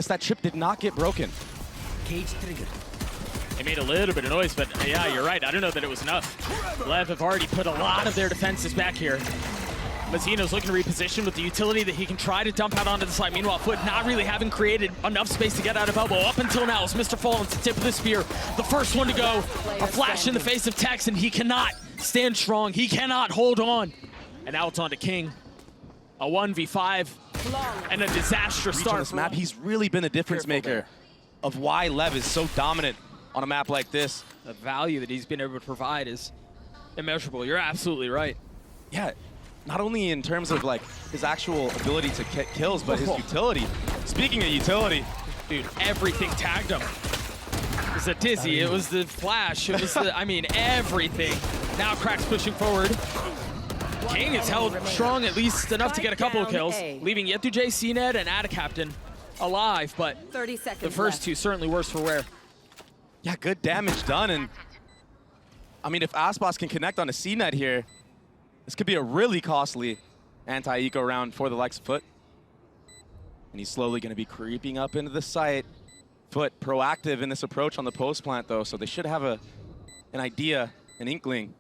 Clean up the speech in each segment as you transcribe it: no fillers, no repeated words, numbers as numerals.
that chip did not get broken. Cage trigger. They made a little bit of noise, but yeah, you're right. I don't know that it was enough. Lev have already put a lot of their defenses back here. Mazino's looking to reposition with the utility that he can try to dump out onto the side. Meanwhile, FUT not really having created enough space to get out of elbow. Up until now, it's MrFaliN to tip of the spear. The first one to go. A flash in the face of Tex, and he cannot stand strong. He cannot hold on. And now it's on to kiNgg. A 1v5 and a disastrous start. On this map, he's really been the difference maker of why Lev is so dominant on a map like this. The value that he's been able to provide is immeasurable. You're absolutely right. Yeah, not only in terms of like his actual ability to get kills, but his utility. Speaking of utility, dude, everything tagged him. It was a dizzy, it was the flash, it was the, I mean, everything. Now qRaxs pushing forward. kiNgg is held strong at least enough to get a couple of kills, leaving yetujey, cNed, and AtaKaptan alive, but 30 seconds the first two certainly worse for wear. yeah, good damage done. And I mean, if aspas can connect on a cNed here, this could be a really costly anti-eco round for the likes of FUT. And he's slowly going to be creeping up into the site. FUT proactive in this approach on the post plant, though, so they should have an idea, an inkling,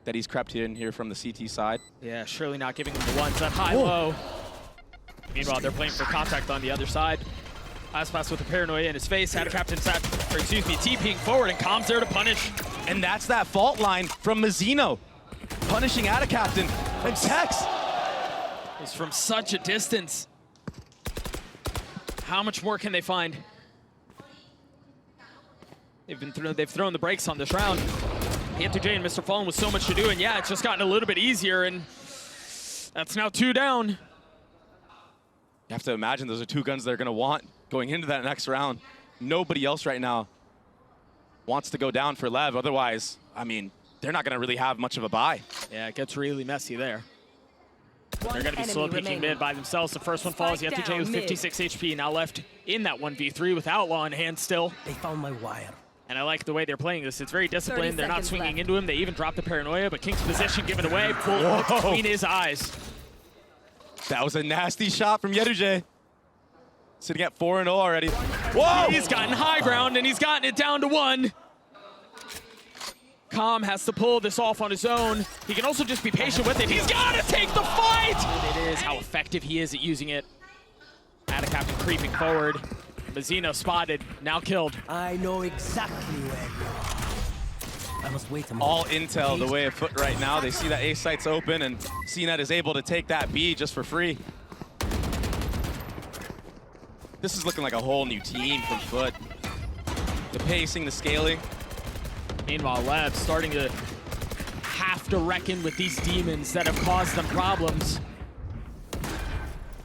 that he's crept in here from the CT side. Yeah, surely not giving them the ones up high-low. Meanwhile, they're playing for contact on the other side. aspas with the paranoia in his face. AtaKaptan, TPing forward, and Com's there to punish. And that's that fault line from Mazino, punishing AtaKaptan. And Tex! It's from such a distance. How much more can they find? They've thrown the brakes on this round. yetujey and MrFaliN with so much to do, and yeah, it's just gotten a little bit easier, and that's now 2 down. You have to imagine those are 2 guns they're going to want going into that next round. Nobody else right now wants to go down for Lev. Otherwise, I mean, they're not going to really have much of a buy. Yeah, it gets really messy there. They're going to be slow peeking mid by themselves. The first one falls. yetujey with 56 HP, now left in that 1v3 with Outlaw in hand still. They found my wire. And I like the way they're playing this. It's very disciplined. They're not swinging into him. They even drop the paranoia, but kiNgg's position given away, pulled between his eyes. That was a nasty shot from yetujey. Sitting at 4-0 already. Whoa! He's gotten high ground, and he's gotten it down to 1. Com has to pull this off on his own. He can also just be patient with it. He's got to take the fight! It is how effective he is at using it. AtaKaptan creeping forward. Mazino spotted, now killed. I know exactly where you are. I must wait a moment. All intel the way of FUT right now. They see that A site's open, and cNed is able to take that B just for free. This is looking like a whole new team from FUT. The pacing, the scaling. Meanwhile, Lev starting to have to reckon with these demons that have caused them problems.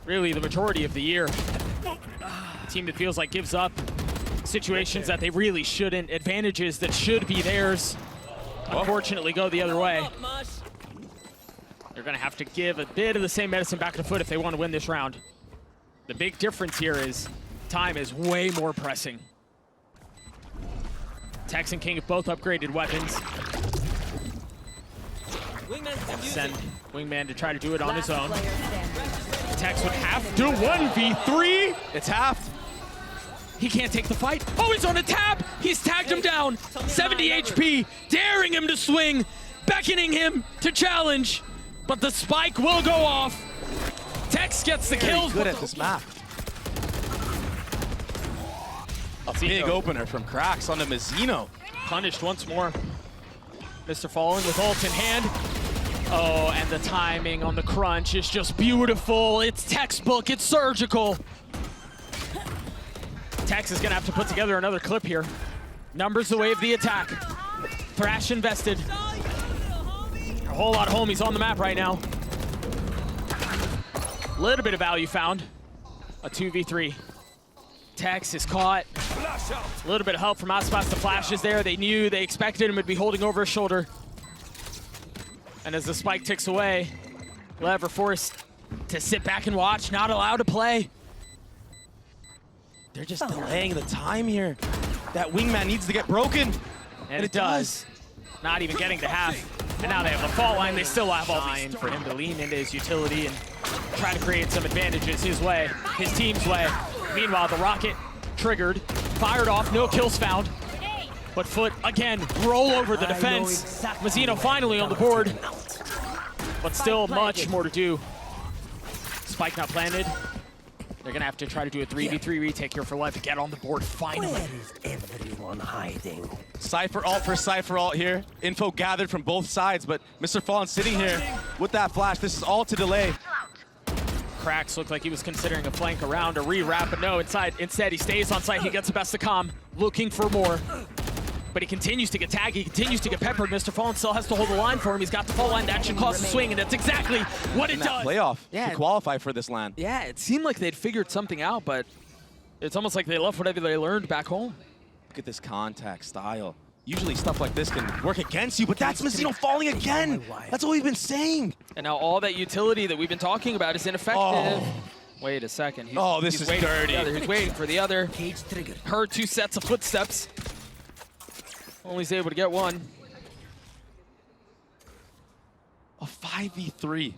Really, the majority of the year. A team that feels like gives up situations that they really shouldn't, advantages that should be theirs, unfortunately go the other way. They're going to have to give a bit of the same medicine back to FUT if they want to win this round. The big difference here is time is way more pressing. Tex and kiNgg have both upgraded weapons. Send Wingman to try to do it on his own. Tex would have to 1v3. It's halved. He can't take the fight. Oh, he's on a tap. He's tagged him down. 70 HP, daring him to swing, beckoning him to challenge. But the spike will go off. Tex gets the kills. Good at this map. A big opener from qRaxs onto Mazino. Punished once more. MrFaliN with ult in hand. Oh, and the timing on the crunch is just beautiful. It's textbook, it's surgical. Tex is gonna have to put together another clip here. Numbers the way of the attack. Thrash invested. A whole lot of homies on the map right now. Little bit of value found. A 2v3. Tex is caught. A little bit of help from aspas. The flash is there. They knew, they expected him to be holding over his shoulder. And as the spike ticks away, Lev are forced to sit back and watch, not allowed to play. They're just delaying the time here. That wingman needs to get broken. And it does. Not even getting to half. And now they have the fault line. They still have all these for him to lean into his utility and try to create some advantages his way, his team's way. Meanwhile, the rocket triggered, fired off, no kills found. But FUT, again, roll over the defense. Mazino finally on the board, but still much more to do. Spike not planted. They're gonna have to try to do a 3v3 retake here for Lev to get on the board finally. Where is everyone hiding? Cypher ult for Cypher ult here. Info gathered from both sides, but MrFaliN sitting here with that flash. This is all to delay. qRaxs looked like he was considering a flank around, a re-wrap, but no, instead he stays on site, he gets the best of comm, looking for more. But he continues to get tagged, he continues to get peppered. MrFaliN still has to hold the line for him. He's got the fault line, that should cause a swing, and that's exactly what it does. Playoff yeah, to qualify for this LAN. Yeah, it seemed like they'd figured something out, but it's almost like they left whatever they learned back home. Look at this contact style. Usually stuff like this can work against you, but that's Mazino falling again. That's what we've been saying. And now all that utility that we've been talking about is ineffective. Oh. Wait a second. This is dirty. He's waiting for the other. Cage triggered. Heard 2 sets of footsteps. Only he's able to get one. A 5v3.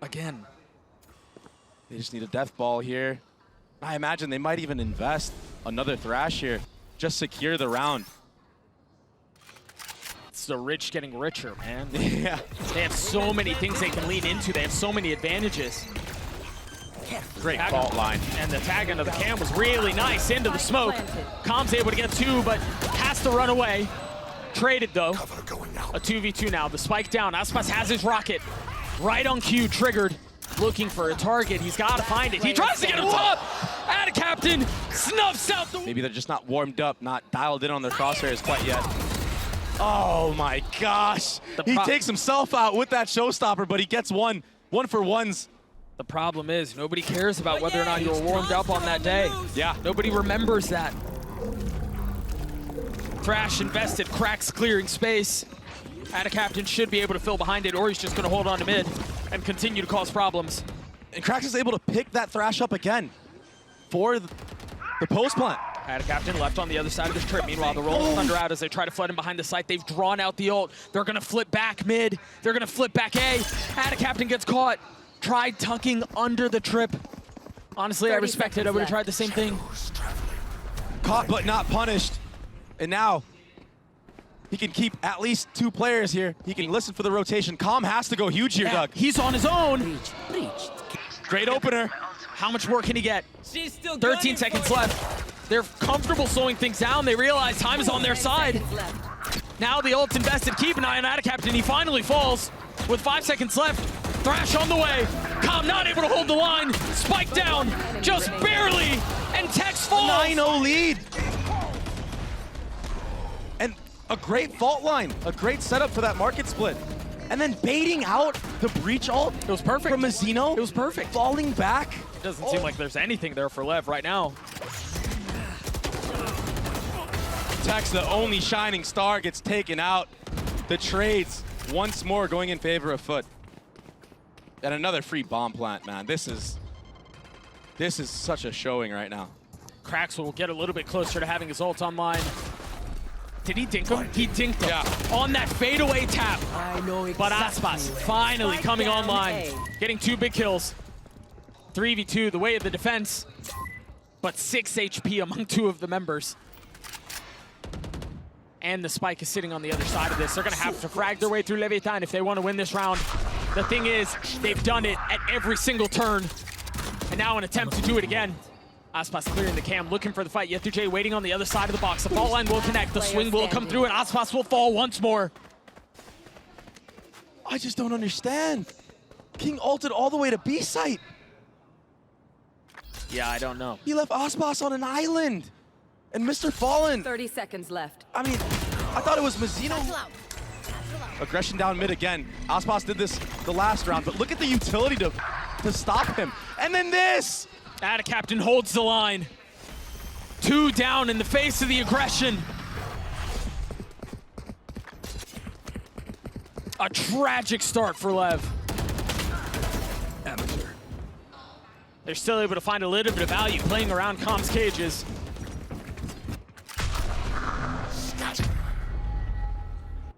Again. They just need a death ball here. I imagine they might even invest another Thrash here. Just secure the round. It's the rich getting richer, man. Yeah. They have so many things they can lean into. They have so many advantages. Great fault line. And the tag into the cam was really nice into the smoke. Com's able to get 2, but has to run away. Traded though. A 2v2 now. The spike down. aspas has his rocket. Right on cue, triggered. Looking for a target. He's got to find it. He tries to get him top. AtaKaptan snuffs out the... Maybe they're just not warmed up, not dialed in on their crosshairs quite yet. Oh my gosh. He takes himself out with that showstopper, but he gets one for ones. The problem is nobody cares about whether or not you were warmed up on that day. Yeah. Nobody remembers that. Thrash invested, qRaxs clearing space. AtaKaptan should be able to fill behind it, or he's just going to hold on to mid and continue to cause problems. And qRaxs is able to pick that Thrash up again for the post plant. AtaKaptan left on the other side of this trip. Meanwhile, the Rolling Thunder out as they try to flood him behind the site. They've drawn out the ult. They're going to flip back mid. They're going to flip back A. AtaKaptan gets caught. Tried tucking under the trip. Honestly, I respect it. I would have tried the same thing. Caught but not punished. And now he can keep at least 2 players here. He can listen for the rotation. Com has to go huge here, Doug. He's on his own. Great opener. How much more can he get? 13 seconds left. They're comfortable slowing things down. They realize time is on their side. Now the ult's invested. Keep an eye on AtaKaptan. He finally falls with 5 seconds left. Thrash on the way. Com not able to hold the line. Spike down, just barely, and Tex falls. 9-0 lead. And a great fault line, a great setup for that market split. And then baiting out the breach ult. It was perfect. From Mazino. It was perfect. Falling back. It doesn't seem like there's anything there for Lev right now. Tex, the only shining star, gets taken out. The trades once more going in favor of FUT. And another free bomb plant, man. This is such a showing right now. qRaxs will get a little bit closer to having his ult online. Did he dink him? He dinked him. Yeah. On that fadeaway tap. I know exactly. But aspas finally coming online. Getting 2 big kills. 3v2, the way of the defense. But 6 HP among 2 of the members. And the spike is sitting on the other side of this. They're going to have to frag their way through Leviatán if they want to win this round. The thing is, they've done it at every single turn. And now an attempt to do it again. aspas clearing the cam, looking for the fight. yetujey waiting on the other side of the box. The fault line will connect. The swing will come through, and aspas will fall once more. I just don't understand. King ulted all the way to B site. Yeah, I don't know. He left aspas on an island. And MrFaliN. 30 seconds left. I mean, I thought it was Mazino. Aggression down mid again. aspas did this the last round, but look at the utility to stop him. And then this! AtaKaptan holds the line. 2 down in the face of the aggression. A tragic start for Lev. Amateur. They're still able to find a little bit of value playing around Com's cages.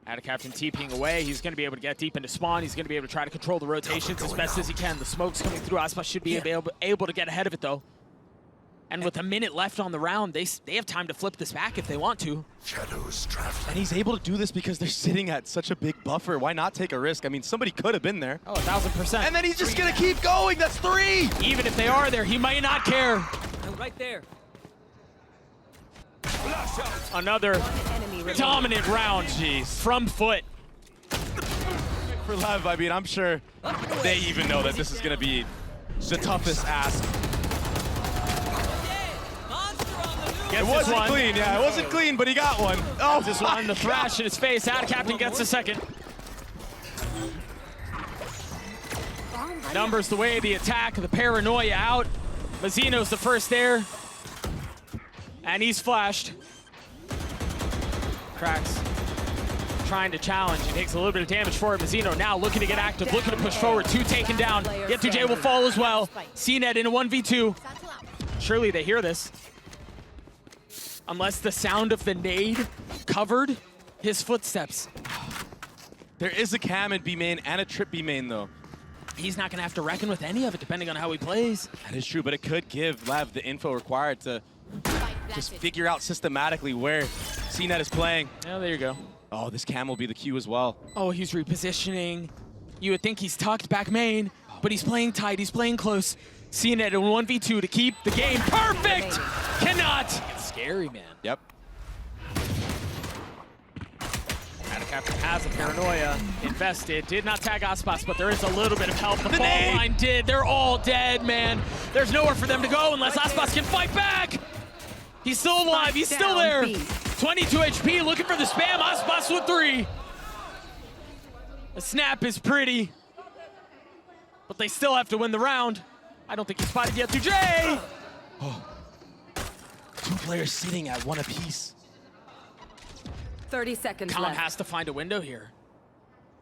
AtaKaptan TPing away. He's going to be able to get deep into spawn. He's going to be able to try to control the rotations as best as he can. The smoke's coming through. aspas should be able to get ahead of it, though. And with a minute left on the round, they have time to flip this back if they want to. Shadows traveling. And he's able to do this because they're sitting at such a big buffer. Why not take a risk? I mean, somebody could have been there. Oh, 1,000%. And then he's just gonna keep going. That's 3. Even if they are there, he might not care. I'm right there. Another dominant round from FUT. For Lev, I mean, I'm sure they even know that this is gonna be the toughest ask. Gets It wasn't one. clean, yeah, it wasn't clean, but he got one. Oh, Just one, the thrash in his face. AtaKaptan gets a second. Numbers the way, the attack, the paranoia out. Mazino's the first there. And he's flashed. cRaxs trying to challenge. He takes a little bit of damage for it. Mazino now looking to get active, looking to push forward. 2 taken down. Yetujey will fall as well. cNed in a 1v2. Surely they hear this. Unless the sound of the nade covered his footsteps. There is a cam in B main and a trip B main, though. He's not going to have to reckon with any of it, depending on how he plays. That is true, but it could give Lev the info required to just figure out systematically where cNed is playing. Oh, there you go. Oh, this cam will be the cue as well. Oh, he's repositioning. You would think he's tucked back main, but he's playing tight, he's playing close. cNed in 1v2 to keep the game perfect! Cannot! It's scary, man. Yep. AtaKaptan has a paranoia invested. Did not tag aspas, but there is a little bit of help. The ball nade. line did. They're all dead, man. There's nowhere for them to go unless aspas can fight back. He's still alive. He's still there. 22 HP, looking for the spam. Aspas with 3. The snap is pretty, but they still have to win the round. I don't think he spotted yetujey. Oh. 2 players sitting at 1 apiece. 30 seconds Calm left. has to find a window here,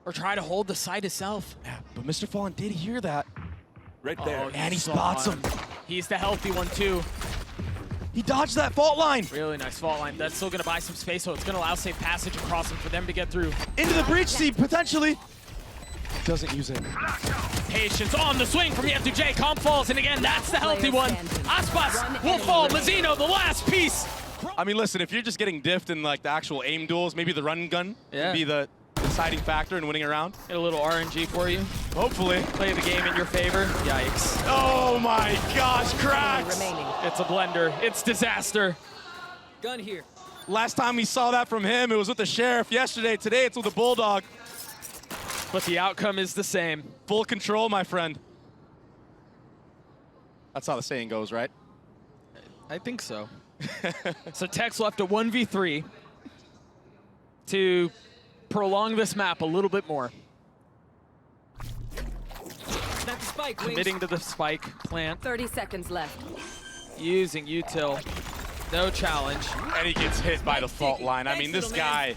or try to hold the site itself. Yeah, but MrFaliN did hear that. Right there. Oh, And he saw spots him. him. He's the healthy one too. He dodged that fault line. Really nice fault line. That's still gonna buy some space, so it's gonna allow safe passage across him for them to get through. Into the breach seat, potentially. Doesn't use it. Patience on the swing from yetujey. Calm falls, and again, that's the healthy one. Aspas will fall. Mazino, the last piece. I mean, listen, if you're just getting diffed in like the actual aim duels, maybe the run gun would be the deciding factor in winning a round. Get a little RNG for you. Hopefully. Play the game in your favor. Yikes. Oh my gosh, cRaxs! Remaining. It's a blender. It's disaster. Gun here. Last time we saw that from him, it was with the Sheriff. Yesterday, today it's with the Bulldog. But the outcome is the same. Full control, my friend. That's how the saying goes, right? I think so. So Tex left a 1v3 to prolong this map a little bit more. Snap the spike, wings. Committing to the spike plant, 30 seconds left. using util. No challenge. And he gets hit by the fault line. I mean, this guy,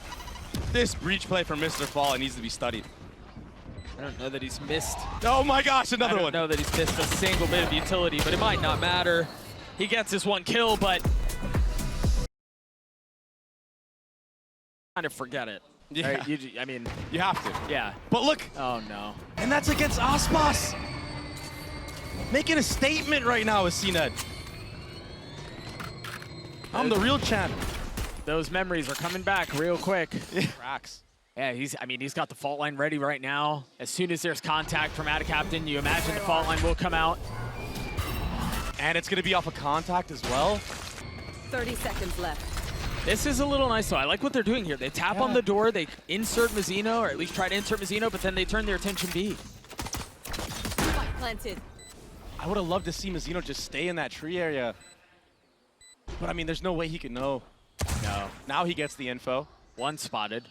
this breach play from MrFaliN needs to be studied. I don't know that he's missed. Oh my gosh, another I don't one. know that he's missed a single bit of utility, but it might not matter. He gets his 1 kill, but kind of forget it. Yeah. Right? I mean, You have to. yeah. But look, Oh no. and that's against aspas. Making a statement right now with cNed. I'm the real champ. Those memories are coming back real quick. cRaxs. Yeah, he's got the fault line ready right now. As soon as there's contact from AtaKaptan, you imagine the fault line will come out. And it's gonna be off of contact as well. 30 seconds left. This is a little nice though. I like what they're doing here. They tap on the door, they insert Mazino, or at least try to insert Mazino, but then they turn their attention B. Spike planted. I would have loved to see Mazino just stay in that tree area. But I mean, there's no way he could know. No. Now he gets the info. 1 spotted.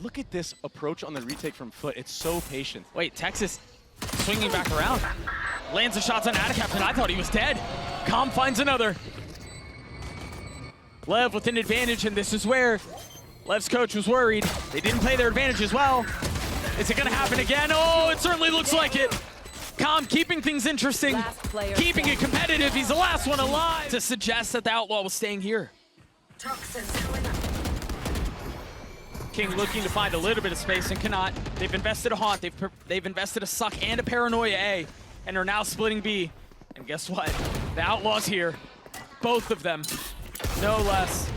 Look at this approach on the retake from FUT. It's so patient. Wait, Texas swinging back around. Lands the shots on AtaKaptan. I thought he was dead. Com finds another. Lev with an advantage, and this is where Lev's coach was worried. They didn't play their advantage as well. Is it gonna happen again? Oh, it certainly looks like it. Com keeping things interesting, Last player keeping it competitive. He's the last one alive to suggest that the Outlaw was staying here. kiNgg looking to find a little bit of space and cannot. They've invested a Haunt, they've invested a Suck and a Paranoia A, and are now splitting B. And guess what? The Outlaw's here. both of them, no less.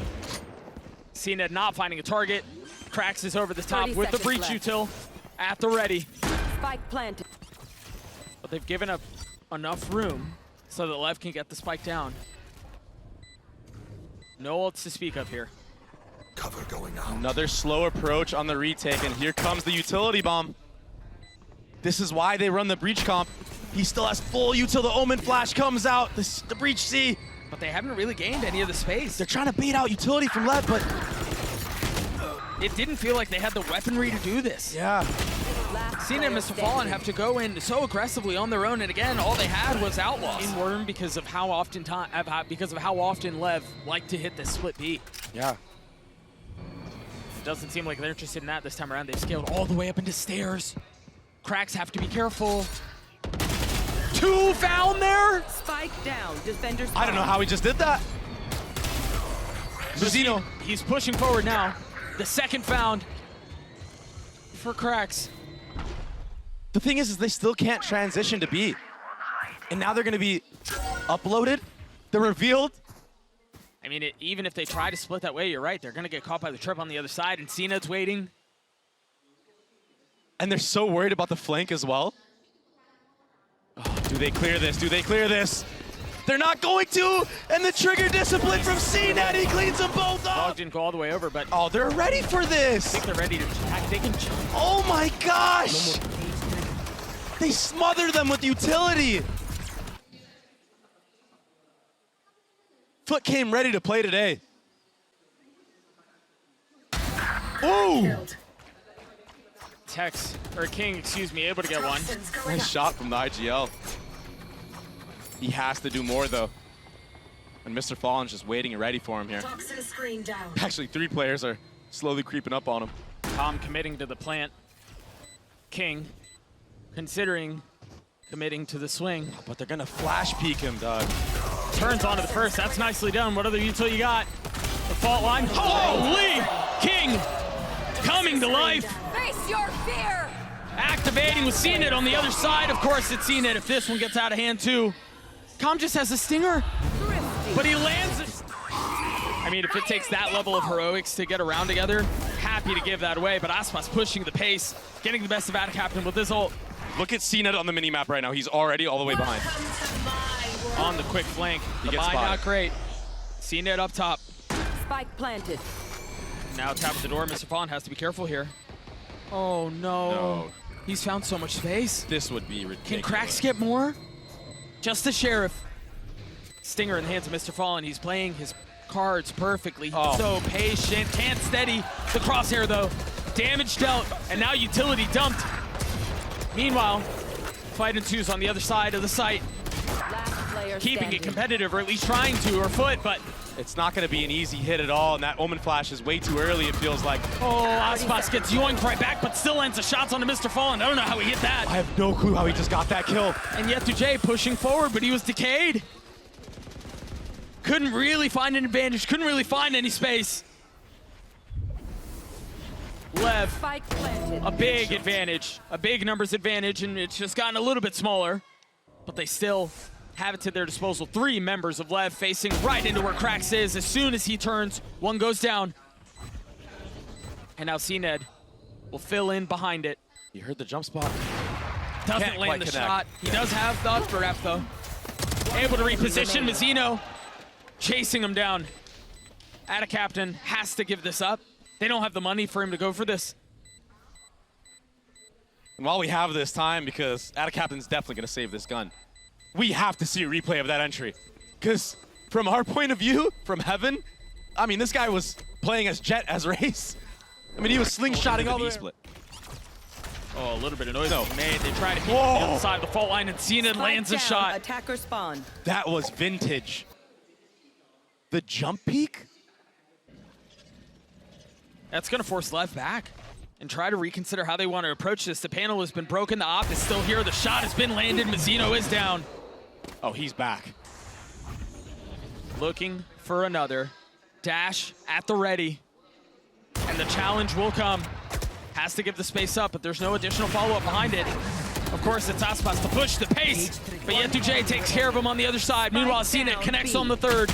cNed not finding a target. qRaxs is over the top 30 with the seconds breach left. util at the ready. Spike planted. But they've given up enough room so that Lev can get the spike down. No ults to speak of here. Cover going out. Another slow approach on the retake, and here comes the utility bomb. This is why they run the breach comp. He still has full util. The Omen flash comes out. The breach C. But they haven't really gained any of the space. They're trying to bait out utility from Lev, but It didn't feel like they had the weaponry to do this. yeah. Last cNed and player MrFaliN standing. have to go in so aggressively on their own, and again, all they had was outlaws. In Worm because of how often Lev liked to hit this split B. Yeah. It doesn't seem like they're interested in that this time around. They've scaled all the way up into stairs. qRaxs have to be careful. 2 found there. Spike down. Defenders. I don't know how he just did that. Mazino. He's pushing forward now. The second found for qRaxs. The thing is they still can't transition to B. And now they're going to be uploaded. They're revealed. I mean, even if they try to split that way, you're right. They're going to get caught by the trip on the other side, and cNed's waiting. And they're so worried about the flank as well. Oh, do they clear this? Do they clear this? They're not going to! And the trigger discipline from cNed, he cleans them both Dog up! didn't go all the way over, but Oh, they're ready for I this! think they're ready to attack. They can. Oh my gosh! They smother them with utility! FUT came ready to play today. Ooh! Tex, or kiNgg, excuse me, able to get one. Nice shot from the IGL. He has to do more though. And MrFaliN's just waiting and ready for him here. Actually, 3 players are slowly creeping up on him. Tom committing to the plant. kiNgg considering committing to the swing. But they're gonna flash peek him, dog. Turns onto the first. That's nicely done. What other util you got? The fault line. Holy! kiNgg coming to life. Face your fear. Activating with cNed on the other side. Of course, it's cNed if this one gets out of hand too. Com just has a stinger, but he lands it. I mean, if it takes that level of heroics to get around together, happy to give that away. But aspas pushing the pace, getting the best of AtaKaptan with this ult. Look at cNed on the minimap right now. He's already all the way behind. On the quick flank. The gets mine spotted. not great. cNed up top. Spike planted. Now tap the door. MrFaliN has to be careful here. Oh no. No. He's found so much space. This would be ridiculous. Can qRaxs get more? Just the sheriff. Stinger in the hands of MrFaliN. He's playing his cards perfectly. Oh. So patient. Can't steady the crosshair though. Damage dealt. And now utility dumped. Meanwhile, fight ensues on the other side of the site. Last player Keeping standing. it competitive, or at least trying to, or FUT, but It's not going to be an easy hit at all, and that Omen flash is way too early, it feels like. oh, aspas gets yoinked right back, but still lands the shots onto MrFaliN. I don't know how he hit that. I have no clue how he just got that kill. And yetujey pushing forward, but he was decayed. Couldn't really find an advantage, couldn't really find any space. Lev, Spike planted. a big advantage, a big numbers advantage, and it's just gotten a little bit smaller. But they still have it to their disposal. 3 members of Lev facing right into where qRaxs is. As soon as he turns, one goes down. And now cNed will fill in behind it. You heard the jump spot. Doesn't Can't land quite the connect. shot. He does have the upper rep though. Able to reposition. Mazino chasing him down. AtaKaptan has to give this up. They don't have the money for him to go for this. And while we have this time, because AtaKaptan's definitely going to save this gun, we have to see a replay of that entry. Because from our point of view, from heaven, I mean, this guy was playing as Jet as Race. I mean, he was slingshotting all the split. Oh, a little bit of noise No. made. They try to hit Whoa. the other side of the fault line, and cNed Spike lands a down. shot. Attacker spawn. That was vintage. The jump peak? That's going to force Lev back and try to reconsider how they want to approach this. The panel has been broken. The op is still here. The shot has been landed. Mazino is down. Oh, he's back. Looking for another. Dash at the ready. And the challenge will come. Has to give the space up, but there's no additional follow-up behind it. Of Of course, it's aspas to push the pace, but yetujey takes care of him on the other side. Meanwhile, cNed connects on the third.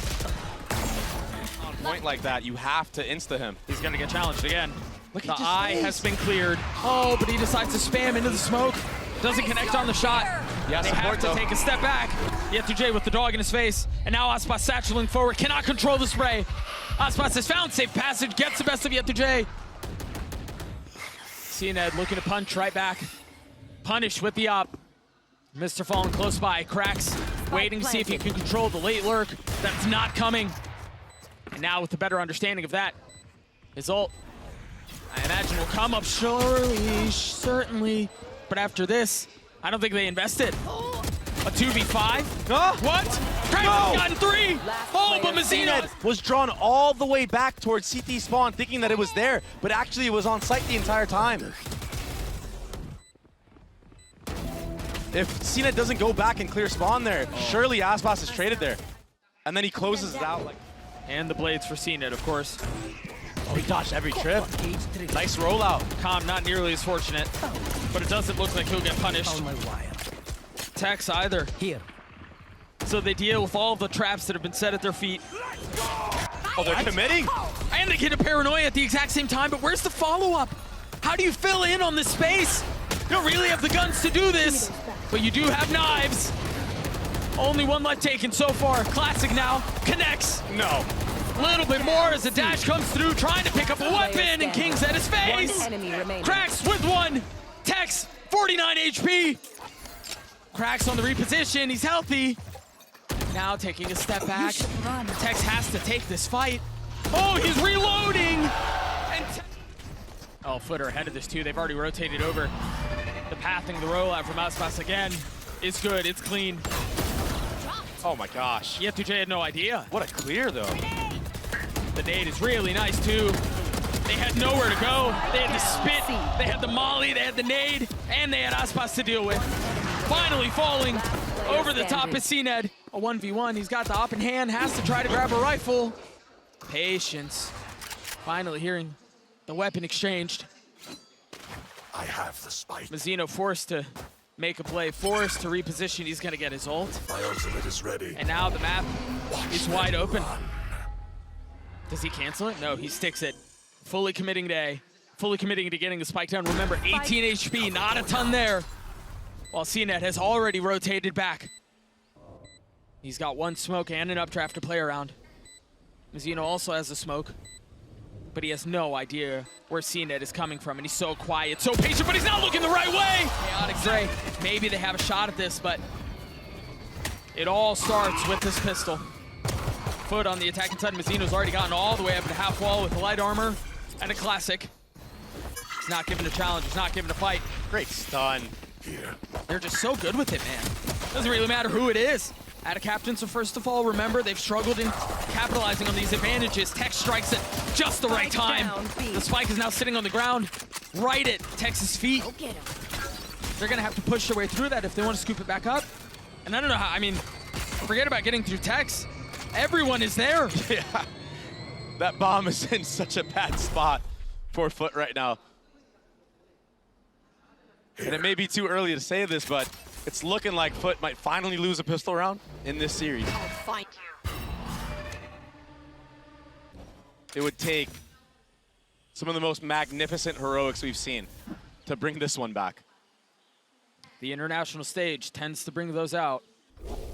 On a point like that, you have to insta him. He's gonna get challenged again. Look The at his eye face. has been cleared. Oh, but he decides to spam into the smoke. Doesn't connect on the shot. Yeah, They have support to though. take a step back. yetujey with the dog in his face. And now aspas satureling forward, cannot control the spray. aspas has found safe passage, gets the best of yetujey. cNed looking to punch right back. Punish with the op. MrFaliN close by. qRaxs waiting to see if he can control the late lurk. That's not coming. And now with the better understanding of that, his ult, I imagine will come up surely, certainly. But after this, I don't think they invested. A 2v5? No. What? qRaxs No. got 3! Oh, but Mazino! cNed was drawn all the way back towards CT spawn, thinking that it was there, but actually it was on site the entire time. If cNed doesn't go back and clear spawn there, surely aspas is traded there. And then he closes it out like... And the blades for cNed, of course. Oh, he dodged every trip. Nice rollout. Calm, not nearly as fortunate, but it doesn't look like he'll get punished. Found my wire. Tex either. Here. So they deal with all the traps that have been set at their feet. Oh, they're committing? And they get a paranoia at the exact same time, but where's the follow-up? How do you fill in on this space? You don't really have the guns to do this, but you do have knives. Only one life taken so far. Classic now, connects. No. A little bit more as the dash comes through, trying to pick up a weapon, and kiNgg's at his face. One enemy remaining. qRaxs with one. Tex, 49 HP. qRaxs on the reposition, he's healthy. Now taking a step back. Tex has to take this fight. Oh, he's reloading! And oh, footer ahead of this too. They've already rotated over. The pathing, the rollout from aspas again is good, it's clean. Oh my gosh. yetujey had no idea. What a clear though. The nade is really nice too. They had nowhere to go. They had the spit, they had the molly, they had the nade, and they had aspas to deal with. Finally falling over the top is cNed. A 1v1, he's got the op in hand, has to try to grab a rifle. Patience. Finally hearing the weapon exchanged. I have the spike. Mazino forced to make a play, forced to reposition. He's gonna get his ult. My ultimate is ready. And now the map is wide open. Does he cancel it? No, he sticks it. Fully committing to A. Fully committing to getting the spike down. Remember, 18 HP, not a ton there. While cNed has already rotated back. He's got one smoke and an updraft to play around. Mazino also has a smoke, but he has no idea where cNed is coming from, and he's so quiet, so patient, but he's not looking the right way! Chaotic Dre, maybe they have a shot at this, but it all starts with this pistol. Foot on the attacking side. Mazino's already gotten all the way up to half wall with the light armor and a classic. He's not given a challenge, he's not given a fight. Great stun. Here. They're just so good with it, man. Doesn't really matter who it is. AtaKaptan, so first of all, remember, they've struggled in capitalizing on these advantages. Tex strikes at just the right time. The spike is now sitting on the ground, right at Tex's feet. They're gonna have to push their way through that if they want to scoop it back up. And I don't know how, I mean, forget about getting through Tex. Everyone is there. Yeah. That bomb is in such a bad spot for FUT right now. And it may be too early to say this, but it's looking like FUT might finally lose a pistol round in this series. It would take some of the most magnificent heroics we've seen to bring this one back. The international stage tends to bring those out.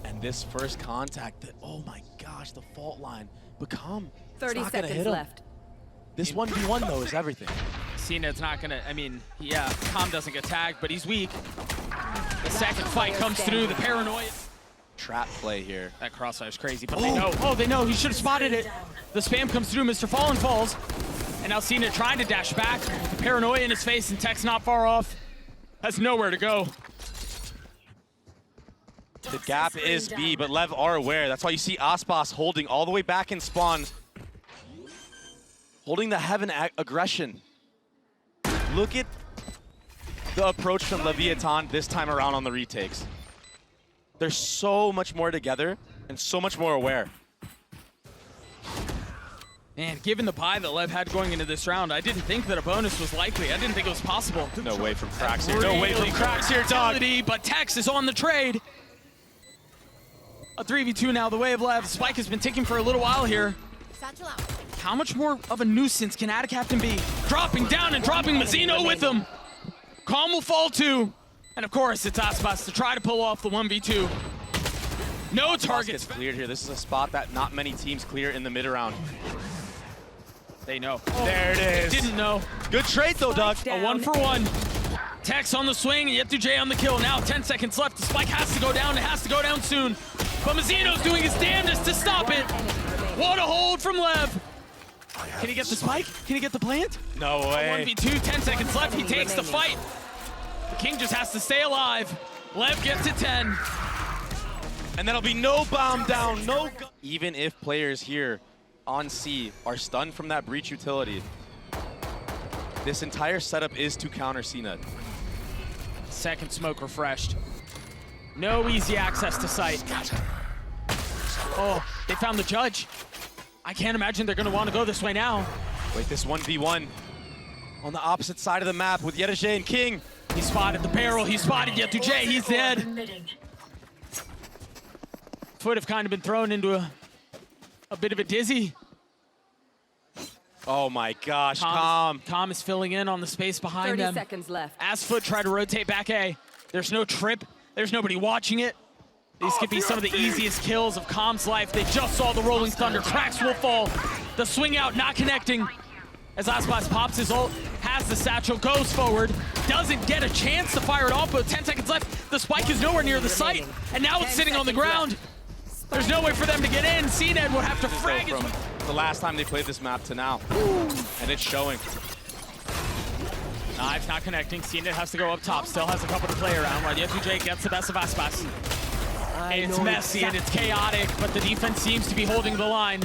And this first contact, that, oh my gosh, the fault line. But Calm, 30 it's not gonna hit seconds him. left. This 1v1 though is everything. cNed's not gonna, I mean, yeah, Calm doesn't get tagged, but he's weak. The second fight comes through, the paranoia. Trap play here. That crossfire's crazy, but they know. Oh, they know, he should have spotted it. The spam comes through, MrFaliN falls. And now cNed trying to dash back. The paranoia in his face, and Tex not far off. Has nowhere to go. The gap is B, but Lev are aware. That's why you see aspas holding all the way back in spawn. Holding the heaven aggression. Look at the approach from Leviatán this time around on the retakes. They're so much more together and so much more aware. Man, given the buy that Lev had going into this round, I didn't think that a bonus was likely. I didn't think it was possible. No way from qRaxs here. No way from qRaxs here, dog. But Tex is on the trade. A 3v2 now, the way of Lev. Spike has been ticking for a little while here. How much more of a nuisance can AtaKaptan be? Dropping down and dropping Mazino with him. Calm will fall too. And of course, it's aspas to try to pull off the 1v2. No targets cleared here. This is a spot that not many teams clear in the mid round. They know. There it is. They didn't know. Good trade though, Doug. A 1-for-1. Tex on the swing, yetujey on the kill. Now 10 seconds left. The spike has to go down. It has to go down soon. But Mazino's doing his damnedest to stop it. What a hold from Lev. Can he get the spike? Can he get the plant? No way. 1v2, 10 seconds left. He takes the fight. The King just has to stay alive. Lev gets it 10. And that'll be no bomb down, no. Even if players here on C are stunned from that breach utility, this entire setup is to counter cNed. Second smoke refreshed. No easy access to sight. Oh, they found the judge. I can't imagine they're going to want to go this way now. Wait, this 1v1 on the opposite side of the map with yetujey and kiNgg. He spotted the barrel. He spotted yetujey. He's dead. Foot have kind of been thrown into a bit of a dizzy. Oh my gosh, Calm. Calm is filling in on the space behind 30 them. seconds left. As Foot tried to rotate back A, there's no trip. There's nobody watching it. These could be some of the easiest kills of Calm's life. They just saw the rolling thunder. qRaxs will fall. The swing out not connecting. As aspas pops his ult, has the satchel, goes forward, doesn't get a chance to fire it off, but 10 seconds left. The spike is nowhere near the site, and now it's sitting on the ground. There's no way for them to get in. cNed will have to frag his way. The last time they played this map to now. And it's showing. Knives not connecting. cNed has to go up top. Still has a couple to play around. While yetujey gets the best of aspas. It's messy and it's chaotic, but the defense seems to be holding the line.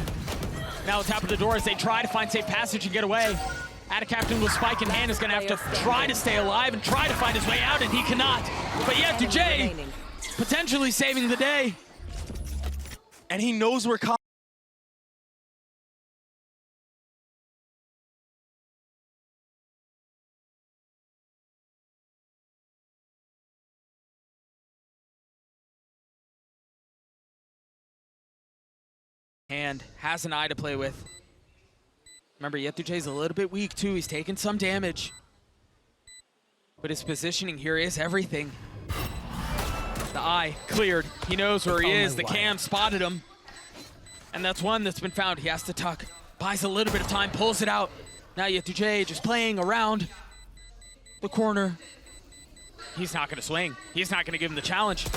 Now tap at the door as they try to find safe passage and get away. AtaKaptan with spike in hand is going to have to try to stay alive and try to find his way out, and he cannot. But yetujey potentially saving the day. And he knows where Calm. And has an eye to play with. Remember, yetujey's a little bit weak too. He's taken some damage. But his positioning here is everything. The eye cleared. He knows where he is. The cam spotted him. And that's one that's been found. He has to tuck. Buys a little bit of time, pulls it out. Now yetujey just playing around the corner. He's not going to swing. He's not going to give him the challenge.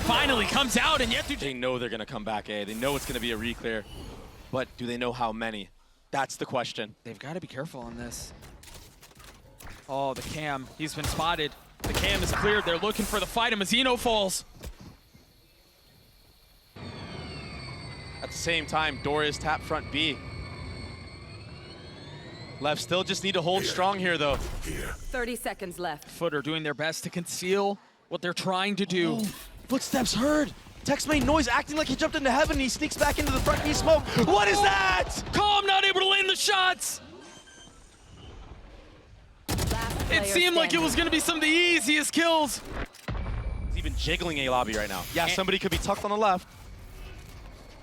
Finally comes out, and yetujey. They know they're going to come back A. They know it's going to be a reclear. But do they know how many? That's the question. They've got to be careful on this. Oh, the cam. He's been spotted. The cam is cleared. They're looking for the fight, and Mazino falls. At the same time, door is tap front B. Left still just need to hold strong here, though. 30 seconds left. Foot are doing their best to conceal what they're trying to do. Oh, footsteps heard. Tex made noise, acting like he jumped into heaven. He sneaks back into the front B smoke. What is that? Calm not able to land the shots. It seemed like it was going to be some of the easiest kills. He's even jiggling A lobby right now. Yeah, somebody could be tucked on the left.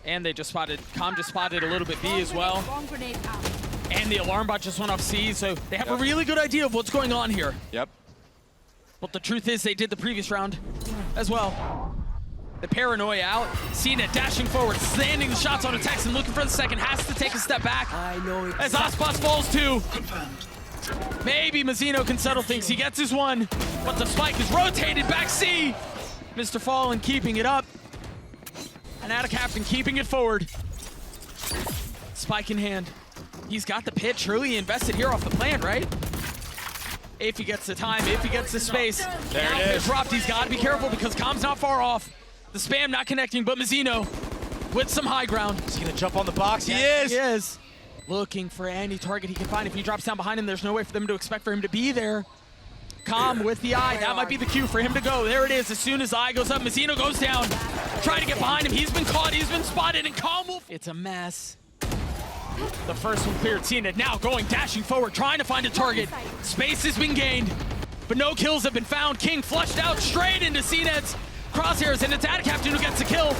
And they just spotted, Calm just spotted a little bit B as well. And the alarm bot just went off C, so they have a really good idea of what's going on here. Yep. But the truth is they did the previous round as well. The paranoia out, cNed dashing forward, landing the shots on a Tex and looking for the second, has to take a step back. As aspas falls too. Maybe Mazino can settle things, he gets his one, but the spike is rotated back C. MrFaliN keeping it up. And AtaKaptan keeping it forward. Spike in hand. He's got the pitch, surely he invested here off the plant, right? If he gets the time, if he gets the space. There it is. Dropped, he's got to be careful because Calm's not far off. The spam not connecting, but Mazino with some high ground. Is he gonna jump on the box? He Yes, is! He is. Looking for any target he can find. If he drops down behind him, there's no way for them to expect for him to be there. Calm with the eye. That might be the cue for him to go. There it is. As soon as the eye goes up, Mazino goes down. Trying to get behind him. He's been caught. He's been spotted. And Calm will... It's a mess. The first one cleared, cNed now going, dashing forward, trying to find a target. Space has been gained, but no kills have been found. kiNgg flushed out straight into cNed's crosshairs, and it's AtaKaptan who gets the kill.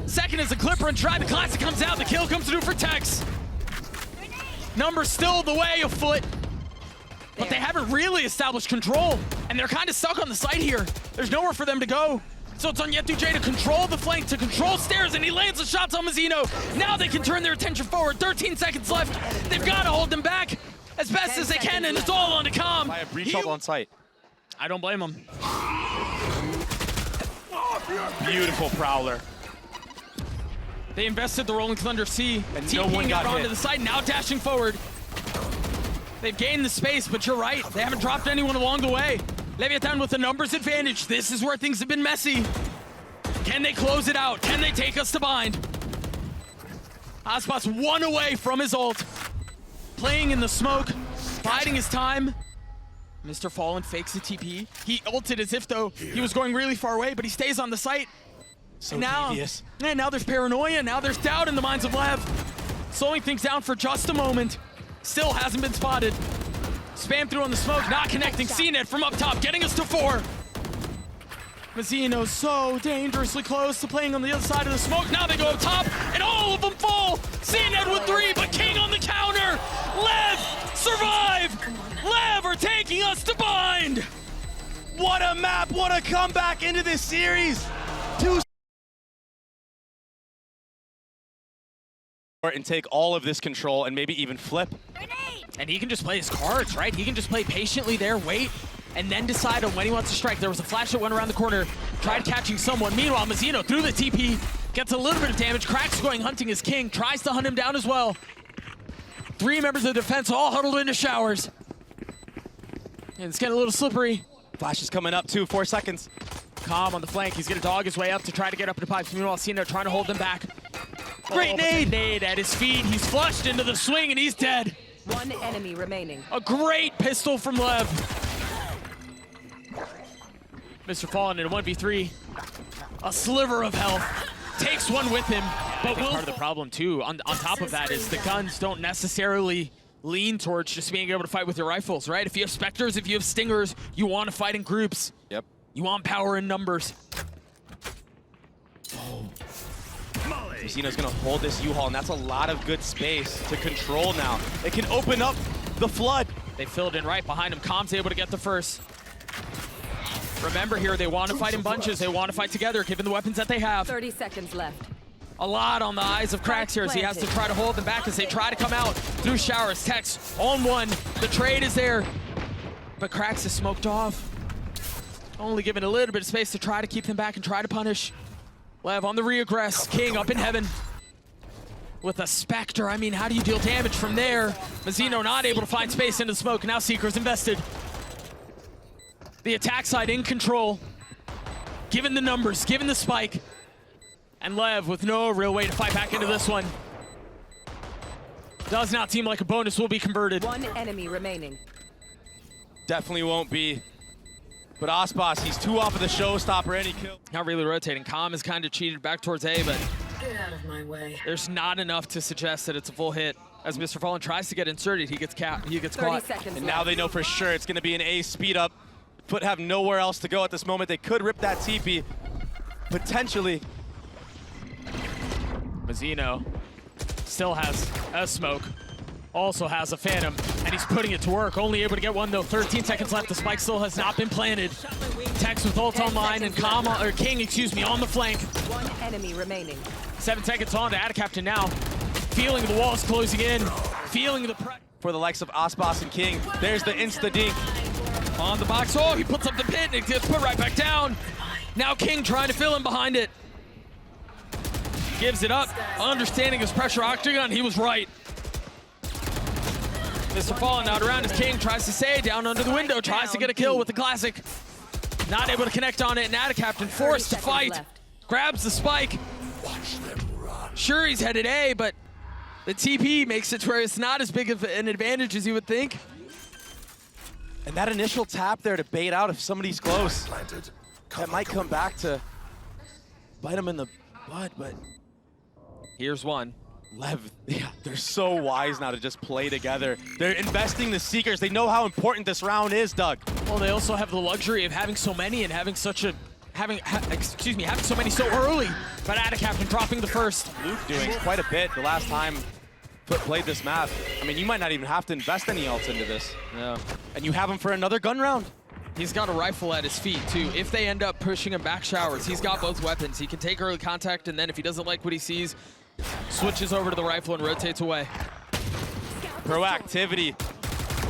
Second is a Clipper and try. The classic comes out, the kill comes through for Tex. Numbers still the way of FUT, but they haven't really established control, and they're kind of stuck on the site here. There's nowhere for them to go. So it's on yetujey to control the flank, to control stairs, and he lands the shots on Mazino. Now they can turn their attention forward. 13 seconds left. They've got to hold them back as best as they can, and it's all on to Calm. By a breach ult on site. I don't blame him. Beautiful Prowler. They invested the Rolling Thunder C, And no one got onto hit. the side, now dashing forward. They've gained the space, but you're right. They haven't dropped anyone along the way. Leviatán with the numbers advantage. This is where things have been messy. Can they close it out? Can they take us to bind? aspas one away from his ult. Playing in the smoke, biding his time. MrFaliN fakes a TP. He ulted as if though he was going really far away, but he stays on the site. So And now there's paranoia, now there's doubt in the minds of Lev. Slowing things down for just a moment. Still hasn't been spotted. Spam through on the smoke, not connecting. cNed from up top, getting us to 4. Mazino so dangerously close to playing on the other side of the smoke. Now they go up top, and all of them fall. cNed with 3, but kiNgg on the counter. Lev, survive. Lev are taking us to bind. What a map, what a comeback into this series. 2 and take all of this control and maybe even flip. And he can just play his cards, right? He can just play patiently there, wait, and then decide on when he wants to strike. There was a flash that went around the corner, tried catching someone. Meanwhile, Mazino through the TP, gets a little bit of damage. qRaxs going hunting his kiNgg, tries to hunt him down as well. 3 members of the defense all huddled into showers. And it's getting a little slippery. Flash is coming up too, 4 seconds. Calm on the flank, he's gonna dog his way up to try to get up into pipes. Meanwhile, cNed trying to hold them back. Great nade! Nade at his feet, he's flushed into the swing and he's dead. 1 enemy remaining. A great pistol from Lev. MrFaliN in a 1v3. A sliver of health. Takes one with him, but part of the problem too, on top of that, is the guns don't necessarily lean towards just being able to fight with your rifles, right? If you have Spectres, if you have Stingers, you want to fight in groups. Yep. You want power in numbers. Mazino's gonna hold this U-Haul, and that's a lot of good space to control now. It can open up the flood. They filled in right behind him. Calm's able to get the first. Remember here, they want to fight in bunches. They want to fight together, given the weapons that they have. 30 seconds left. A lot on the eyes of qRaxs here as he has to try to hold them back as they try to come out through showers. Tex on 1. The trade is there, but qRaxs is smoked off. Only given a little bit of space to try to keep them back and try to punish. Lev on the reaggress. kiNgg up in heaven with a Spectre. I mean, how do you deal damage from there? Mazino not able to find space into the smoke. Now Seeker's invested. The attack side in control. Given the numbers, given the spike. And Lev with no real way to fight back into this one. Does not seem like a bonus will be converted. 1 enemy remaining. Definitely won't be. But aspas, he's 2 off of the showstopper, any kill. Not really rotating. Calm is kind of cheated back towards A, but Get out of my way. there's not enough to suggest that it's a full hit. As MrFaliN tries to get inserted, he gets caught. 30 caught. seconds And left. now they know for sure it's gonna be an A speed up. FUT have nowhere else to go at this moment. They could rip that TP, potentially. Mazino still has a smoke, also has a Phantom, and he's putting it to work. Only able to get 1 though. 13 seconds left. The spike still has not been planted. Tex with ult online and kiNgg, excuse me, on the flank. 1 enemy remaining. 7 seconds on to AtaKaptan now. Feeling the walls closing in, feeling the pressure. For the likes of aspas and kiNgg, there's the insta-dink. On the box, oh, he puts up the pit and it gets put right back down. Now kiNgg trying to fill in behind it. Gives it up, understanding his pressure octagon, he was right. MrFaliN out around his kiNgg, tries to stay down under the window, tries to get a kill with the classic. Not able to connect on it, and AtaKaptan forced to fight. Grabs the spike. Sure, he's headed A, but the TP makes it to where it's not as big of an advantage as you would think. And that initial tap there to bait out if somebody's close, Planted. that might come back to bite him in the butt, but Here's one. Lev, yeah, they're so wise now to just play together. They're investing the Seekers. They know how important this round is, Doug. Well, they also have the luxury of having so many and having such a having so many so early. But AtaKaptan dropping the first. Luke doing quite a bit the last time FUT played this map. I mean, you might not even have to invest any else into this. Yeah. And you have him for another gun round. He's got a rifle at his feet, too. If they end up pushing him back showers, he's got both weapons. He can take early contact, and then if he doesn't like what he sees, switches over to the rifle and rotates away. Proactivity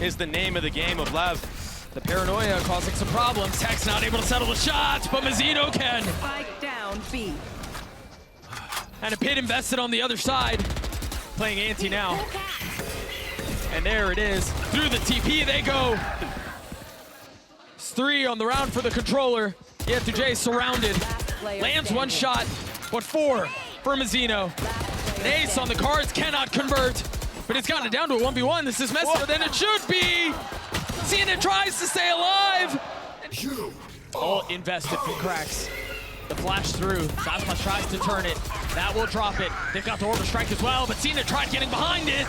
is the name of the game of Lev. The paranoia causing some problems. Tech's not able to settle the shots, but Mazino can. Spike down B. And a pit invested on the other side. Playing anti now. And there it is. Through the TP they go. It's 3 on the round for the controller. yetujey surrounded. Lands one shot, but 4 for Mazino. An ace on the cards, cannot convert. But it's gotten it down to a 1v1. This is messier than it should be. cNed tries to stay alive. All invested from cRaxs. The flash through. aspas tries to turn it. That will drop it. They've got the order strike as well, but cNed tried getting behind it.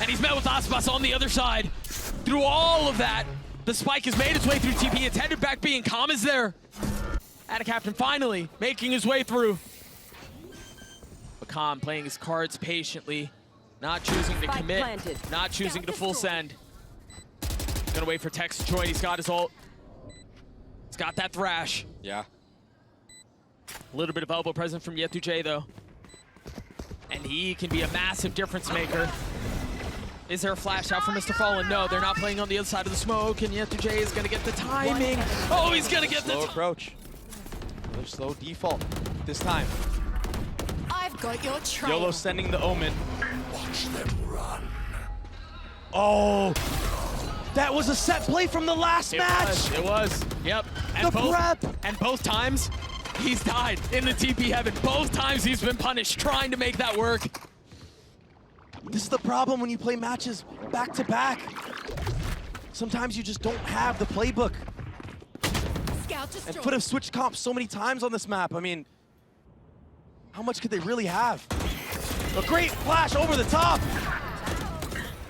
And he's met with aspas on the other side. Through all of that, the spike has made its way through TP. It's headed back B, and Calm is there. AtaKaptan finally making his way through. But Calm playing his cards patiently. Not choosing to commit. Not choosing to full send. Gonna wait for Tex to join. He's got his ult. He's got that thrash. Yeah. A little bit of elbow present from yetujey, though. And he can be a massive difference maker. Is there a flash out for MrFaliN? No, they're not playing on the other side of the smoke, and yetujey is gonna get the timing. Oh, he's gonna get the slow approach. Another slow default this time. I've got your trail. YOLO sending the omen. Watch them run. Oh, that was a set play from the last match. It was. Yep. And The prep. And both times, he's died in the TP heaven. Both times he's been punished trying to make that work. This is the problem when you play matches back to back. Sometimes you just don't have the playbook. Scout And destroyed. FUT have switched comps so many times on this map. I mean, how much could they really have? A great flash over the top.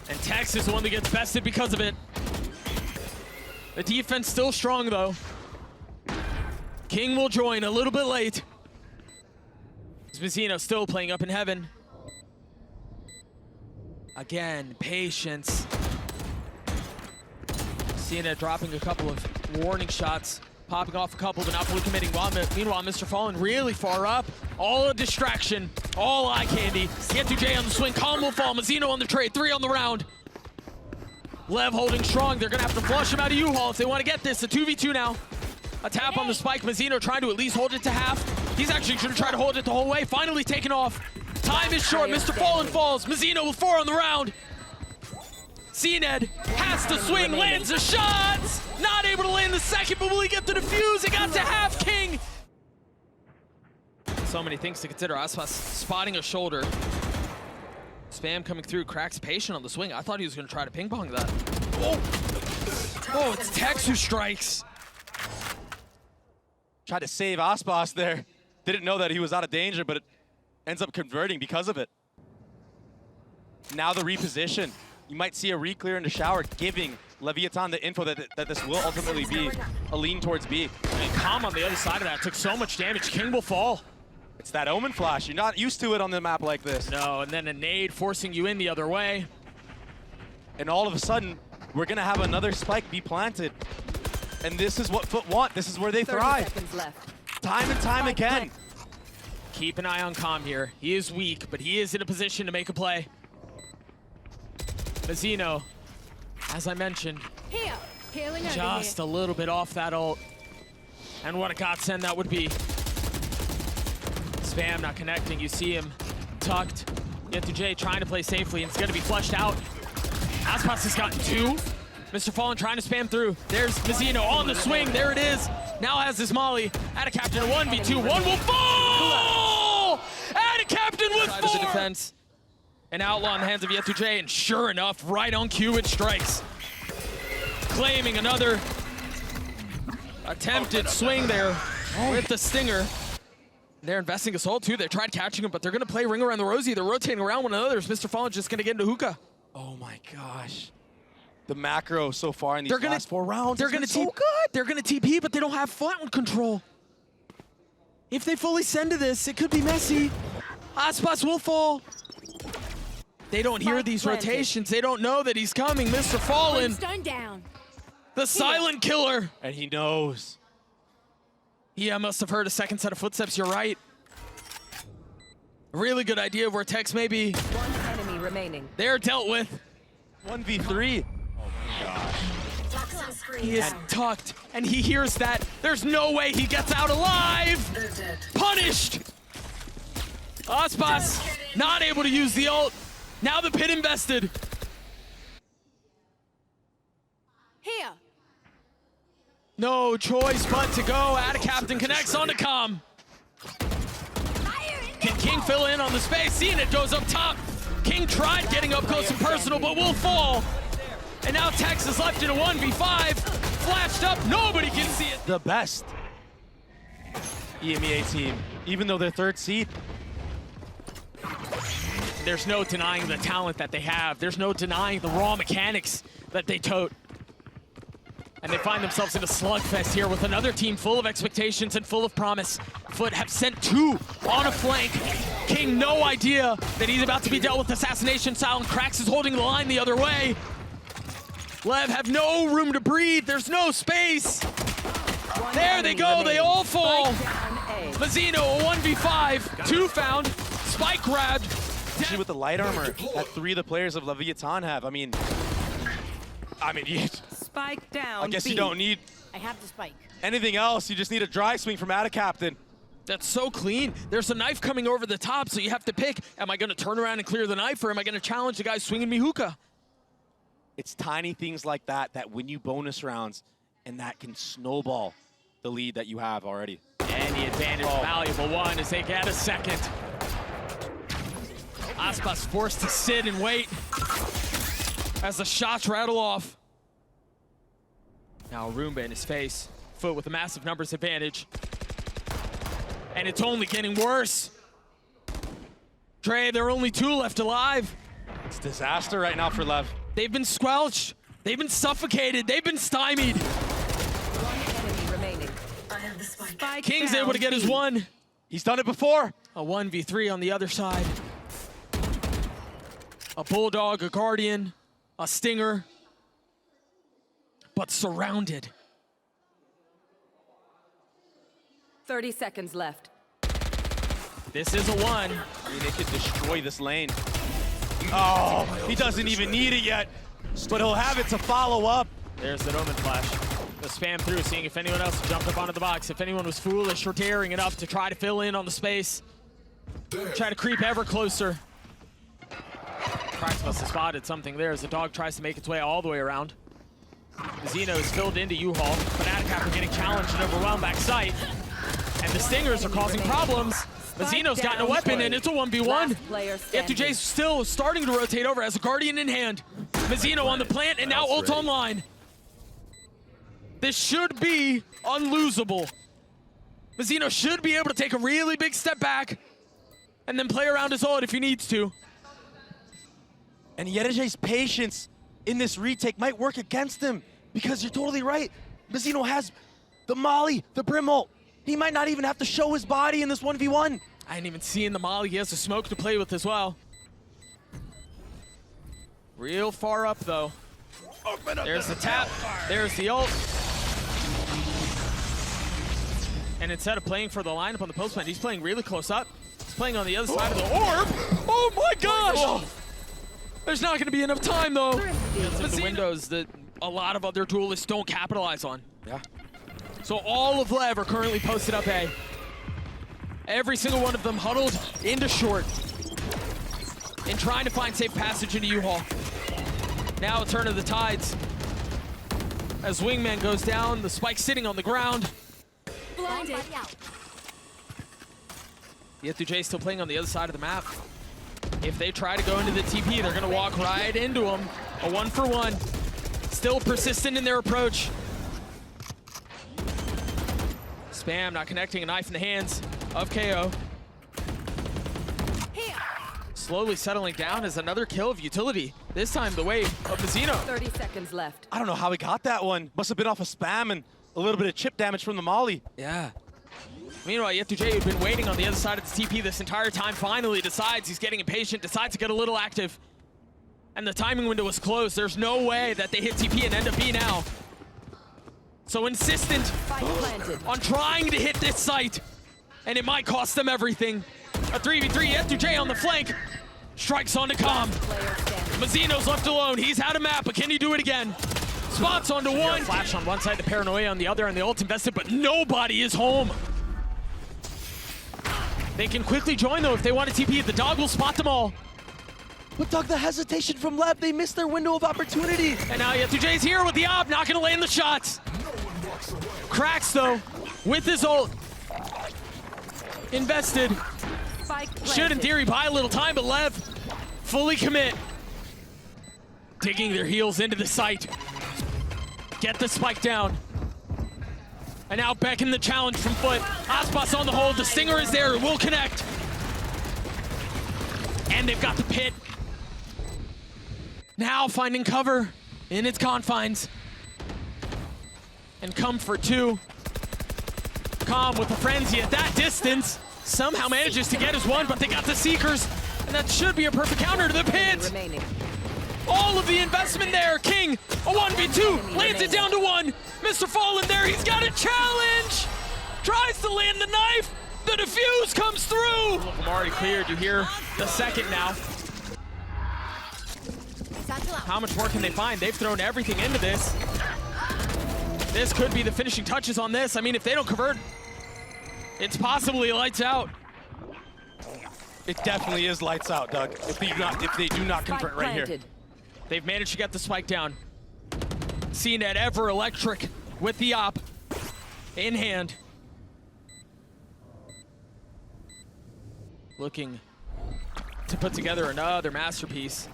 And Tex is the one that gets bested because of it. The defense still strong, though. kiNgg will join a little bit late. Mazino still playing up in heaven. Again, patience. cNed dropping a couple of warning shots, popping off a couple, but not fully committing. Meanwhile, MrFaliN really far up. All a distraction, all eye candy. yetujey on the swing, Calm will fall. Mazino on the trade, 3 on the round. Lev holding strong. They're gonna have to flush him out of U-Haul if they want to get this. A 2v2 now. A tap on the spike. Mazino trying to at least hold it to half. He's actually gonna try to hold it the whole way. Finally taken off. Time is short. MrFaliN falls. Mazino with 4 on the round. cNed has to swing, lands a shot. Not able to land the second, but will he get the defuse? It got to half kiNgg. So many things to consider. aspas spotting a shoulder. Spam coming through. cRaxs patient on the swing. I thought he was going to try to ping pong that. Oh, it's Tex who strikes. Tried to save aspas there. Didn't know that he was out of danger, but it ends up converting because of it. Now the reposition. You might see a re-clear in the shower, giving Leviatán the info that this will ultimately be a lean towards B. And Calm on the other side of that took so much damage. kiNgg will fall. It's that omen flash. You're not used to it on the map like this. No, and then a nade forcing you in the other way. And all of a sudden, we're going to have another spike be planted. And this is what FUT want. This is where they 30 thrive. seconds left. Time and time again. Keep an eye on Calm here. He is weak, but he is in a position to make a play. Mazino, as I mentioned, Here, healing over just here. a little bit off that ult. And what a godsend that would be. Spam not connecting. You see him tucked. yetujey trying to play safely, and it's going to be flushed out. aspas has gotten 2. MrFaliN trying to spam through. There's Mazino on the swing. There it is. Now has his molly. AtaKaptan 1v2. One will fall! AtaKaptan with 4! Side of the defense. An outlaw in the hands of yetujey, and sure enough, right on cue it strikes. Claiming another attempted swing there with the stinger. They're investing assault too. They tried catching him, but they're going to play ring around the rosy. They're rotating around one another. Is MrFaliN just going to get into hookah? Oh my gosh. The macro so far in these last 4 rounds. They're going to so good. They're going to TP, but they don't have front control. If they fully send to this, it could be messy. Aspas will fall. They don't hear these rotations. They don't know that he's coming. MrFaliN, Stone down. the silent killer. And he knows. Yeah, must have heard a second set of footsteps. You're right. A really good idea where Tex may be. One enemy remaining. They're dealt with. 1v3. He is tucked, and he hears that. There's no way he gets out alive. Punished. Aspas not able to use the ult. Now the pit invested. Here. No choice but to go. AtaKaptan connects onto comm. Can kiNgg fill in on the space? cNed goes up top. kiNgg tried getting up close and personal, but will fall. And now Tex is left in a 1v5. Flashed up, nobody can see it. The best EMEA team, even though they're 3rd seed. There's no denying the talent that they have. There's no denying the raw mechanics that they tote. And they find themselves in a slugfest here with another team full of expectations and full of promise. FUT have sent 2 on a flank. kiNgg, no idea that he's about to be dealt with assassination style, and qRaxs is holding the line the other way. Lev have no room to breathe. There's no space. There they go. They all fall. Mazino, a 1v5. 2 found. Spike grabbed. Especially with the light armor that 3 of the players of Leviatán have. I mean, Spike down. I guess B. you don't need I have the spike. anything else. You just need a dry swing from AtaKaptan. That's so clean. There's a knife coming over the top, so you have to pick. Am I going to turn around and clear the knife, or am I going to challenge the guy swinging me hookah? It's tiny things like that that win you bonus rounds, and that can snowball the lead that you have already. And the advantage, valuable one, as they get a second. Aspas forced to sit and wait as the shots rattle off. Now Roomba in his face. FUT with a massive numbers advantage. And it's only getting worse. Dre, there are only 2 left alive. It's disaster right now for Lev. They've been squelched. They've been suffocated. They've been stymied. One enemy remaining. Spike kiNgg's down able to get his B. 1. He's done it before. A 1v3 on the other side. A Bulldog, a Guardian, a Stinger. But surrounded. 30 seconds left. This is a 1. I mean, they could destroy this lane. Oh, he doesn't even need it yet, but he'll have it to follow up. There's the Omen flash. The spam through, seeing if anyone else jumped up onto the box. If anyone was foolish or daring enough to try to fill in on the space. Try to creep ever closer. qRaxs must have spotted something there as the dog tries to make its way all the way around. Mazino is filled into U-Haul, but AtaKaptan getting challenged and overwhelmed back sight. And the Stingers are causing problems. Mazino's gotten a weapon, and it's a 1v1. yetujey's still starting to rotate over as a Guardian in hand. Mazino on the plant, and now ult online. This should be unlosable. Mazino should be able to take a really big step back and then play around his ult if he needs to. And yetujey's patience in this retake might work against him, because you're totally right. Mazino has the molly, the brim ult. He might not even have to show his body in this 1v1. I ain't even seeing the molly. He has the smoke to play with as well. Real far up, though. There's the tap. There's the ult. And instead of playing for the lineup on the postman, he's playing really close up. He's playing on the other side of the orb. Oh my gosh! There's not going to be enough time, though. The windows that a lot of other duelists don't capitalize on. Yeah. So all of Lev are currently posted up A. Every single one of them huddled into short and trying to find safe passage into U-Haul. Now a turn of the tides. As Wingman goes down, the spike sitting on the ground. Blinded. yetujey still playing on the other side of the map. If they try to go into the TP, they're gonna walk right into him. A 1-for-1. Still persistent in their approach. Spam not connecting, a knife in the hands. of KO. Here. Slowly settling down as another kill of utility. This time the wave of Mazino. 30 seconds left. I don't know how he got that one. Must have been off a spam and a little bit of chip damage from the molly. Yeah. Meanwhile, yetujey, who'd been waiting on the other side of the TP this entire time, finally decides he's getting impatient, decides to get a little active. And the timing window was closed. There's no way that they hit TP and end up B now. So insistent Spike planted. on trying to hit this site. And it might cost them everything. A 3v3, yetujey on the flank. Strikes onto Com. Player standing. Mazino's left alone. He's had a map, but can he do it again? Spots onto one. Flash on one side, the paranoia on the other, and the ult invested, but nobody is home. They can quickly join, though, if they want to TP. The dog will spot them all. But Doug, the hesitation from Lev, they missed their window of opportunity. And now yetujey's here with the op, not gonna land the shots. qRaxs, though, with his ult. Invested. Spike planted. Should, in theory, buy a little time, but Lev, fully commit. Digging their heels into the site. Get the spike down. And now back in the challenge from FUT. Aspas on the hold, the stinger is there, it will connect. And they've got the pit. Now finding cover in its confines. And come for two. Com with the frenzy at that distance. Somehow manages to get his one, but they got the Seekers. And that should be a perfect counter to the pit. Remaining. All of the investment there. kiNgg, a 1v2, lands it down to one. MrFaliN there, he's got a challenge. Tries to land the knife. The defuse comes through. Look, I'm already cleared. You hear the second now. Satchel out. How much more can they find? They've thrown everything into this. This could be the finishing touches on this. I mean, if they don't convert, it's possibly lights out. It definitely is lights out, Doug. If they do not convert right here. Planted. They've managed to get the spike down. cNed ever electric with the op in hand. Looking to put together another masterpiece.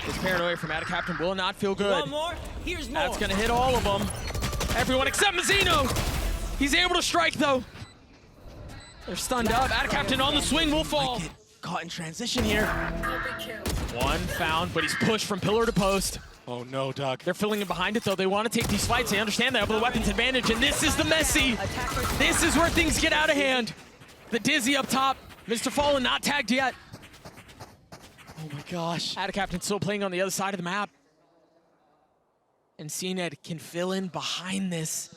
This paranoia from AtaKaptan will not feel good. Want more? Here's more. That's gonna hit all of them. Everyone except Mazino. He's able to strike though. They're stunned up. AtaKaptan on the swing will fall. Get caught in transition here. One found, but he's pushed from pillar to post. Oh no, Doug. They're filling in behind it though. They want to take these fights. They understand they have the weapons advantage, and this is the messy. This is where things get out of hand. The dizzy up top. MrFaliN not tagged yet. Oh my gosh. AtaKaptan still playing on the other side of the map. And cNed can fill in behind this.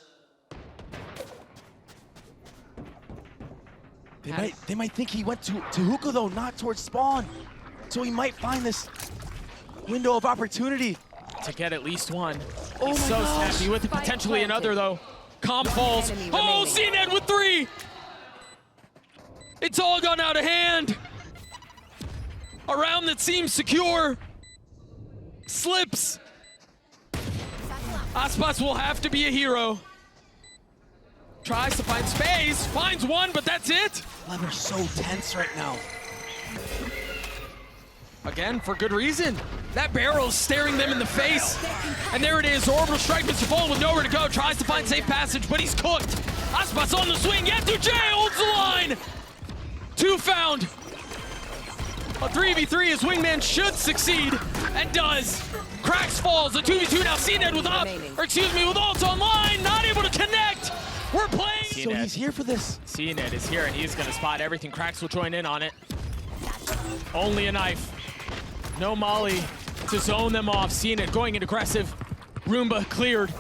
They might think he went to hookah though, not towards spawn. So he might find this window of opportunity. To get at least one. Oh He's my so gosh. snappy with it, Spike potentially planted. another though. Com falls. enemy Oh, remaining. cNed with three! It's all gone out of hand. A round that seems secure. Slips. Aspas will have to be a hero. Tries to find space, finds one, but that's it. Lev are so tense right now. Again, for good reason. That barrel's staring them in the face. And there it is, orbital strike, MrFaliN with nowhere to go. Tries to find safe passage, but he's cooked. Aspas on the swing, yetujey holds the line. Two found. A 3v3 as Wingman should succeed, and does. qRaxs falls, a 2v2 now, cNed with up, or excuse me, with ult online, not able to connect. We're playing. So he's here for this. cNed is here, and he's gonna spot everything. qRaxs will join in on it. Only a knife. No molly to zone them off. cNed going in aggressive. Roomba cleared.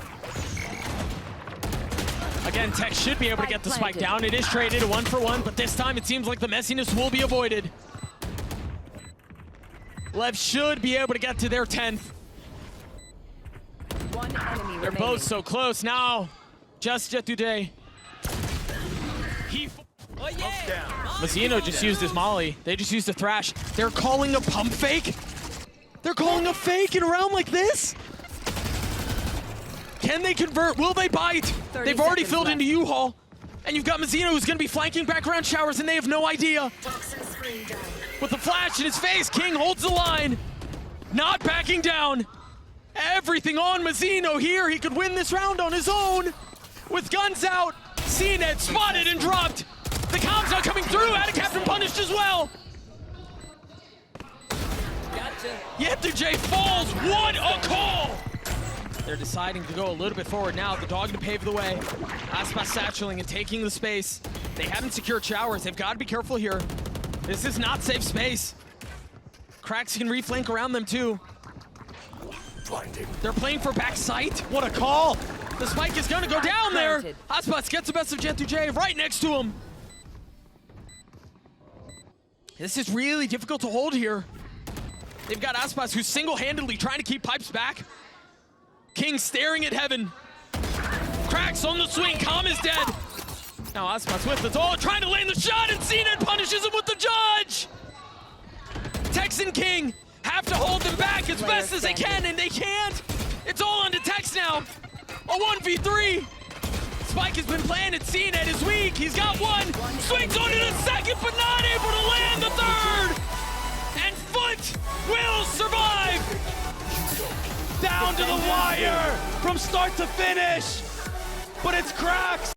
Again, Tech should be able to get the spike down. It is traded a 1-for-1, but this time it seems like the messiness will be avoided. Lev should be able to get to their 10th. One enemy They're remaining. both so close now. Just yetujey. Oh, yeah. Mazino just used his molly. They just used a thrash. They're calling a pump fake? They're calling a fake in a round like this? Can they convert? Will they bite? 30 They've already seconds filled left. into U-Haul. And you've got Mazino who's gonna be flanking background showers and they have no idea. With a flash in his face, kiNgg holds the line. Not backing down. Everything on Mazino here. He could win this round on his own. With guns out, cNed spotted and dropped. The comms not coming through. AtaKaptan punished as well. Yetujey falls. What a call! They're deciding to go a little bit forward now. The dog to pave the way. Aspas satcheling and taking the space. They haven't secured showers. They've got to be careful here. This is not safe space. qRaxs can reflank around them too. They're playing for back sight. What a call! The spike is gonna go down there. Aspas gets the best of yetujey right next to him. This is really difficult to hold here. They've got Aspas who's single-handedly trying to keep pipes back. kiNgg staring at heaven. qRaxs on the swing, Calm is dead. Now Aspas with the ult, trying to land the shot, and cNed punishes him with the judge! Tex and kiNgg have to hold them back as best as they can, and they can't! It's all on to Tex now! A 1v3! Spike has been planted, cNed is weak, he's got one! Swings on it a second, but not able to land the third! And FUT will survive! Down to the wire from start to finish. But it's qRaxs.